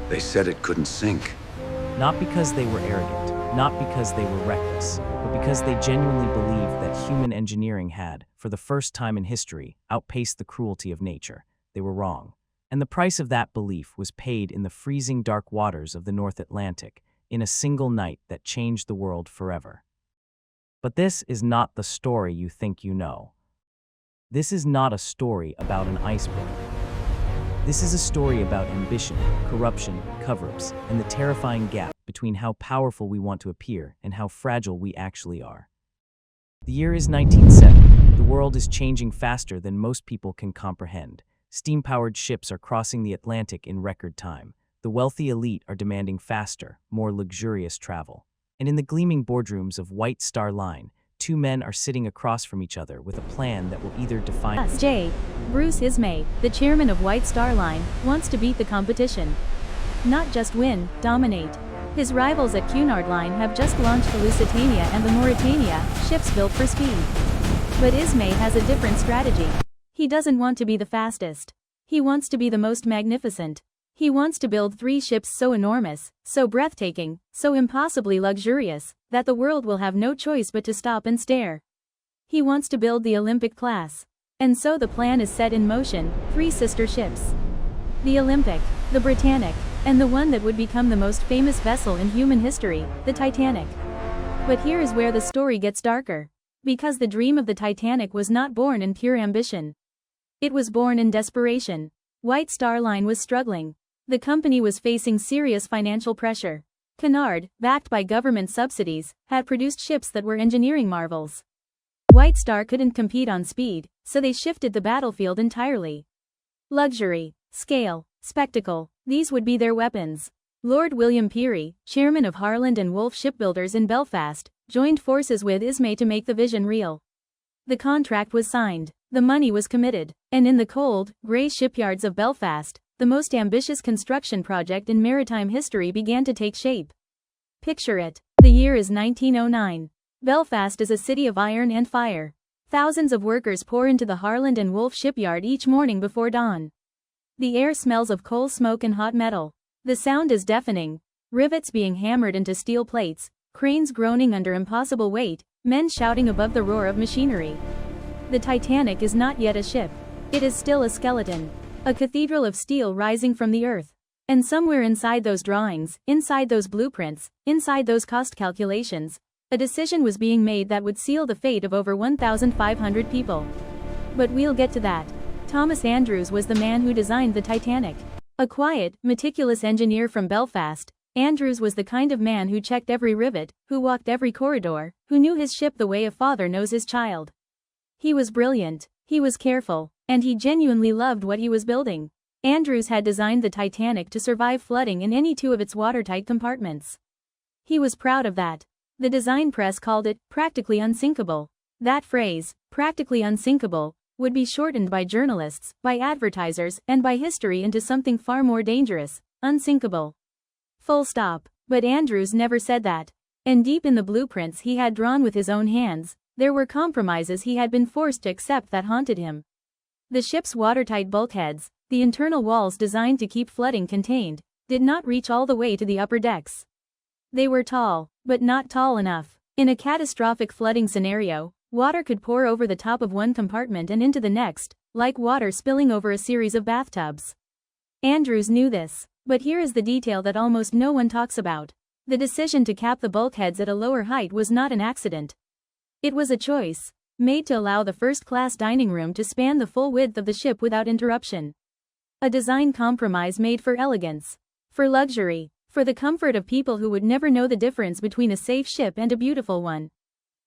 They said it couldn't sink. Not because they were arrogant, not because they were reckless, but because they genuinely believed that human engineering had, for the first time in history, outpaced the cruelty of nature. They were wrong. And the price of that belief was paid in the freezing dark waters of the North Atlantic, in a single night that changed the world forever. But this is not the story you think you know. This is not a story about an iceberg. This is a story about ambition, corruption, cover-ups, and the terrifying gap between how powerful we want to appear and how fragile we actually are. The year is 1970. The world is changing faster than most people can comprehend. Steam-powered ships are crossing the Atlantic in record time. The wealthy elite are demanding faster, more luxurious travel. And in the gleaming boardrooms of White Star Line, two men are sitting across from each other with a plan that will either define... J. Bruce Ismay, the chairman of White Star Line, wants to beat the competition. Not just win, dominate. His rivals at Cunard Line have just launched the Lusitania and the Mauritania, ships built for speed. But Ismay has a different strategy. He doesn't want to be the fastest. He wants to be the most magnificent. He wants to build 3 ships so enormous, so breathtaking, so impossibly luxurious, that the world will have no choice but to stop and stare. He wants to build the Olympic class. And so the plan is set in motion, 3 sister ships. The Olympic, the Britannic, and the one that would become the most famous vessel in human history, the Titanic. But here is where the story gets darker. Because the dream of the Titanic was not born in pure ambition. It was born in desperation. White Star Line was struggling. The company was facing serious financial pressure. Cunard, backed by government subsidies, had produced ships that were engineering marvels. White Star couldn't compete on speed, so they shifted the battlefield entirely. Luxury, scale, spectacle, these would be their weapons. Lord William Peary, chairman of Harland and Wolff Shipbuilders in Belfast, joined forces with Ismay to make the vision real. The contract was signed, the money was committed, and in the cold, grey shipyards of Belfast, the most ambitious construction project in maritime history began to take shape. Picture it. The year is 1909. Belfast is a city of iron and fire. Thousands of workers pour into the Harland and Wolff shipyard each morning before dawn. The air smells of coal smoke and hot metal. The sound is deafening. Rivets being hammered into steel plates, cranes groaning under impossible weight, men shouting above the roar of machinery. The Titanic is not yet a ship. It is still a skeleton. A cathedral of steel rising from the earth. And somewhere inside those drawings, inside those blueprints, inside those cost calculations, a decision was being made that would seal the fate of over 1,500 people. But we'll get to that. Thomas Andrews was the man who designed the Titanic. A quiet, meticulous engineer from Belfast, Andrews was the kind of man who checked every rivet, who walked every corridor, who knew his ship the way a father knows his child. He was brilliant, he was careful, and he genuinely loved what he was building. Andrews had designed the Titanic to survive flooding in any 2 of its watertight compartments. He was proud of that. The design press called it, practically unsinkable. That phrase, practically unsinkable, would be shortened by journalists, by advertisers, and by history into something far more dangerous, unsinkable. Full stop. But Andrews never said that. And deep in the blueprints he had drawn with his own hands, there were compromises he had been forced to accept that haunted him. The ship's watertight bulkheads, the internal walls designed to keep flooding contained, did not reach all the way to the upper decks. They were tall, but not tall enough. In a catastrophic flooding scenario, water could pour over the top of one compartment and into the next, like water spilling over a series of bathtubs. Andrews knew this, but here is the detail that almost no one talks about. The decision to cap the bulkheads at a lower height was not an accident. It was a choice, made to allow the first-class dining room to span the full width of the ship without interruption. A design compromise made for elegance, for luxury, for the comfort of people who would never know the difference between a safe ship and a beautiful one.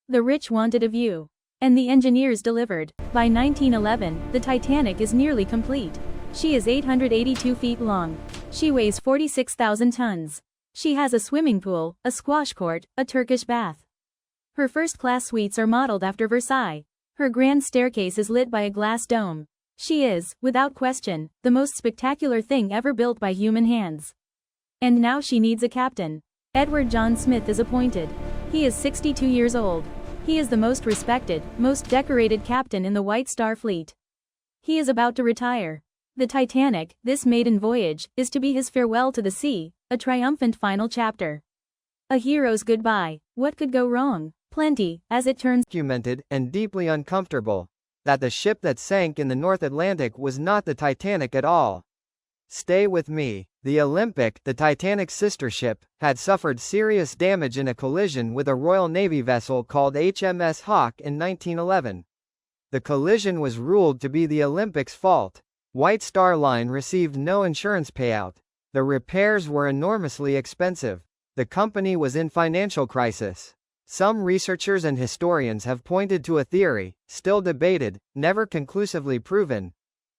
The rich wanted a view. And the engineers delivered. By 1911, the Titanic is nearly complete. She is 882 feet long. She weighs 46,000 tons. She has a swimming pool, a squash court, a Turkish bath. Her first-class suites are modeled after Versailles. Her grand staircase is lit by a glass dome. She is, without question, the most spectacular thing ever built by human hands. And now she needs a captain. Edward John Smith is appointed. He is 62 years old. He is the most respected, most decorated captain in the White Star Fleet. He is about to retire. The Titanic, this maiden voyage, is to be his farewell to the sea, a triumphant final chapter. A hero's goodbye. What could go wrong? Plenty, as it turns Documented, and deeply uncomfortable, that the ship that sank in the North Atlantic was not the Titanic at all. Stay with me. The Olympic, the Titanic's sister ship, had suffered serious damage in a collision with a Royal Navy vessel called HMS Hawke in 1911. The collision was ruled to be the Olympic's fault. White Star Line received no insurance payout. The repairs were enormously expensive. The company was in financial crisis. Some researchers and historians have pointed to a theory, still debated, never conclusively proven,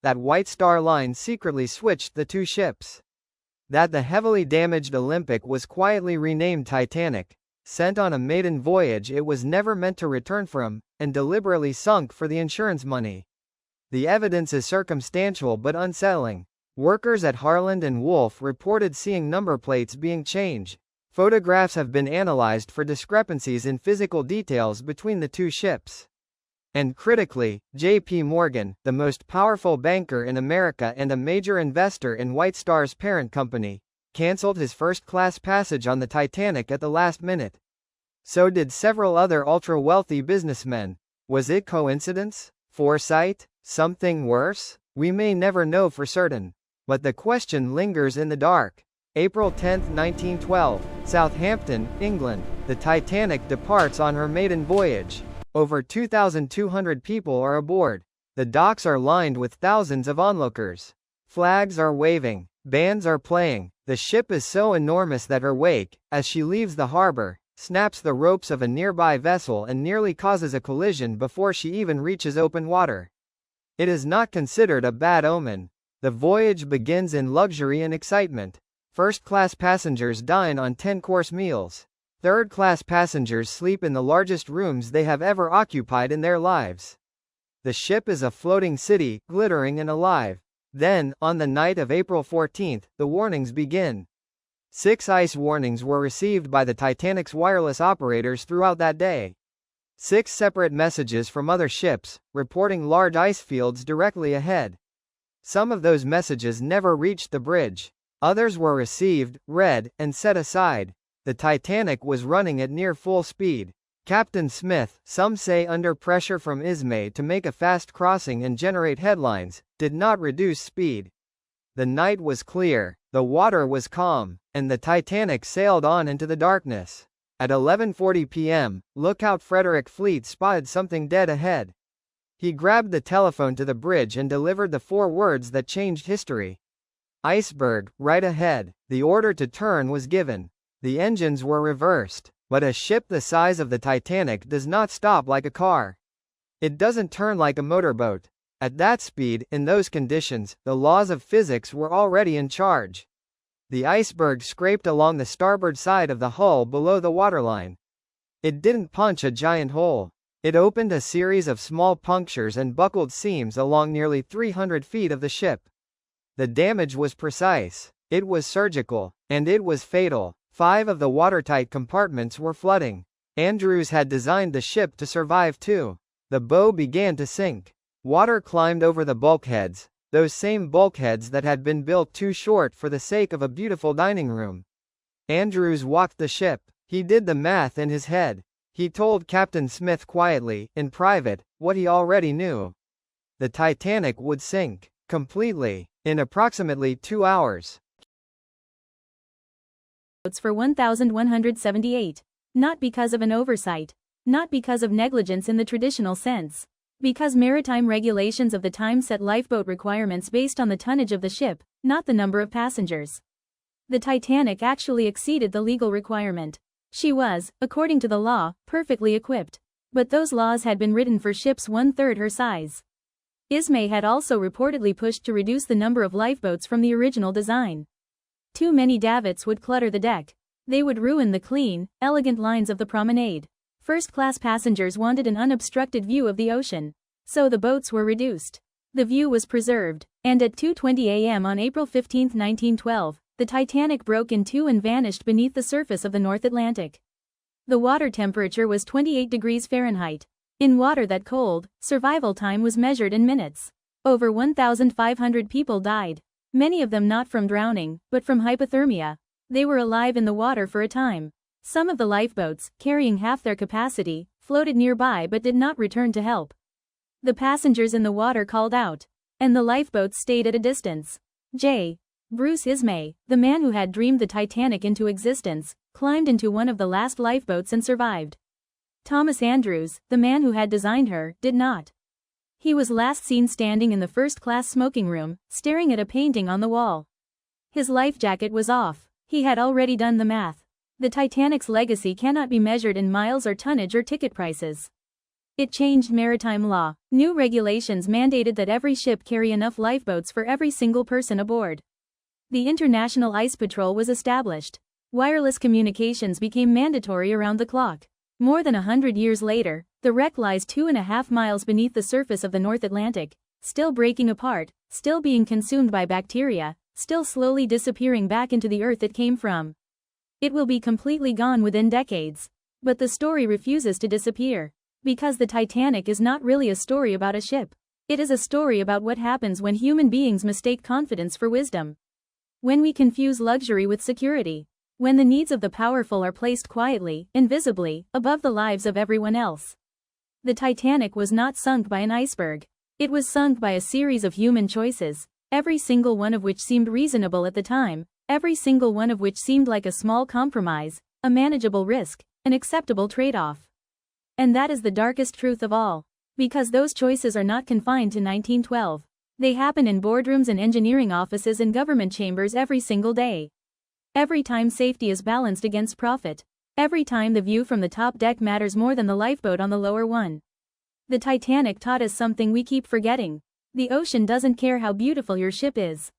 that White Star Line secretly switched the two ships. That the heavily damaged Olympic was quietly renamed Titanic, sent on a maiden voyage it was never meant to return from, and deliberately sunk for the insurance money. The evidence is circumstantial but unsettling. Workers at Harland and Wolff reported seeing number plates being changed. Photographs have been analyzed for discrepancies in physical details between the two ships. And critically, J.P. Morgan, the most powerful banker in America and a major investor in White Star's parent company, canceled his first-class passage on the Titanic at the last minute. So did several other ultra-wealthy businessmen. Was it coincidence? Foresight? Something worse? We may never know for certain. But the question lingers in the dark. April 10, 1912, Southampton, England. The Titanic departs on her maiden voyage. Over 2,200 people are aboard. The docks are lined with thousands of onlookers. Flags are waving. Bands are playing. The ship is so enormous that her wake, as she leaves the harbor, snaps the ropes of a nearby vessel and nearly causes a collision before she even reaches open water. It is not considered a bad omen. The voyage begins in luxury and excitement. First-class passengers dine on 10-course meals. Third-class passengers sleep in the largest rooms they have ever occupied in their lives. The ship is a floating city, glittering and alive. Then, on the night of April 14, the warnings begin. 6 ice warnings were received by the Titanic's wireless operators throughout that day. 6 separate messages from other ships, reporting large ice fields directly ahead. Some of those messages never reached the bridge. Others were received, read, and set aside. The Titanic was running at near full speed. Captain Smith, some say under pressure from Ismay to make a fast crossing and generate headlines, did not reduce speed. The night was clear, the water was calm, and the Titanic sailed on into the darkness. At 11:40 p.m., lookout Frederick Fleet spotted something dead ahead. He grabbed the telephone to the bridge and delivered the 4 words that changed history. Iceberg, right ahead. The order to turn was given. The engines were reversed. But a ship the size of the Titanic does not stop like a car. It doesn't turn like a motorboat. At that speed, in those conditions, the laws of physics were already in charge. The iceberg scraped along the starboard side of the hull below the waterline. It didn't punch a giant hole. It opened a series of small punctures and buckled seams along nearly 300 feet of the ship. The damage was precise. It was surgical. And it was fatal. 5 of the watertight compartments were flooding. Andrews had designed the ship to survive too. The bow began to sink. Water climbed over the bulkheads, those same bulkheads that had been built too short for the sake of a beautiful dining room. Andrews walked the ship. He did the math in his head. He told Captain Smith quietly, in private, what he already knew. The Titanic would sink. Completely. In approximately 2 hours. For 1,178. Not because of an oversight. Not because of negligence in the traditional sense. Because maritime regulations of the time set lifeboat requirements based on the tonnage of the ship, not the number of passengers. The Titanic actually exceeded the legal requirement. She was, according to the law, perfectly equipped. But those laws had been written for ships 1/3 her size. Ismay had also reportedly pushed to reduce the number of lifeboats from the original design. Too many davits would clutter the deck. They would ruin the clean, elegant lines of the promenade. First-class passengers wanted an unobstructed view of the ocean. So the boats were reduced. The view was preserved, and at 2:20 a.m. on April 15, 1912, the Titanic broke in two and vanished beneath the surface of the North Atlantic. The water temperature was 28 degrees Fahrenheit. In water that cold, survival time was measured in minutes. Over 1,500 people died. Many of them not from drowning, but from hypothermia. They were alive in the water for a time. Some of the lifeboats, carrying half their capacity, floated nearby but did not return to help. The passengers in the water called out, and the lifeboats stayed at a distance. Bruce Ismay, the man who had dreamed the Titanic into existence, climbed into one of the last lifeboats and survived. Thomas Andrews, the man who had designed her, did not. He was last seen standing in the first-class smoking room, staring at a painting on the wall. His life jacket was off. He had already done the math. The Titanic's legacy cannot be measured in miles or tonnage or ticket prices. It changed maritime law. New regulations mandated that every ship carry enough lifeboats for every single person aboard. The International Ice Patrol was established. Wireless communications became mandatory around the clock. More than 100 years later, the wreck lies 2.5 miles beneath the surface of the North Atlantic, still breaking apart, still being consumed by bacteria, still slowly disappearing back into the earth it came from. It will be completely gone within decades. But the story refuses to disappear. Because the Titanic is not really a story about a ship. It is a story about what happens when human beings mistake confidence for wisdom. When we confuse luxury with security. When the needs of the powerful are placed quietly, invisibly, above the lives of everyone else. The Titanic was not sunk by an iceberg. It was sunk by a series of human choices, every single one of which seemed reasonable at the time, every single one of which seemed like a small compromise, a manageable risk, an acceptable trade-off. And that is the darkest truth of all. Because those choices are not confined to 1912. They happen in boardrooms and engineering offices and government chambers every single day. Every time safety is balanced against profit. Every time the view from the top deck matters more than the lifeboat on the lower one. The Titanic taught us something we keep forgetting. The ocean doesn't care how beautiful your ship is.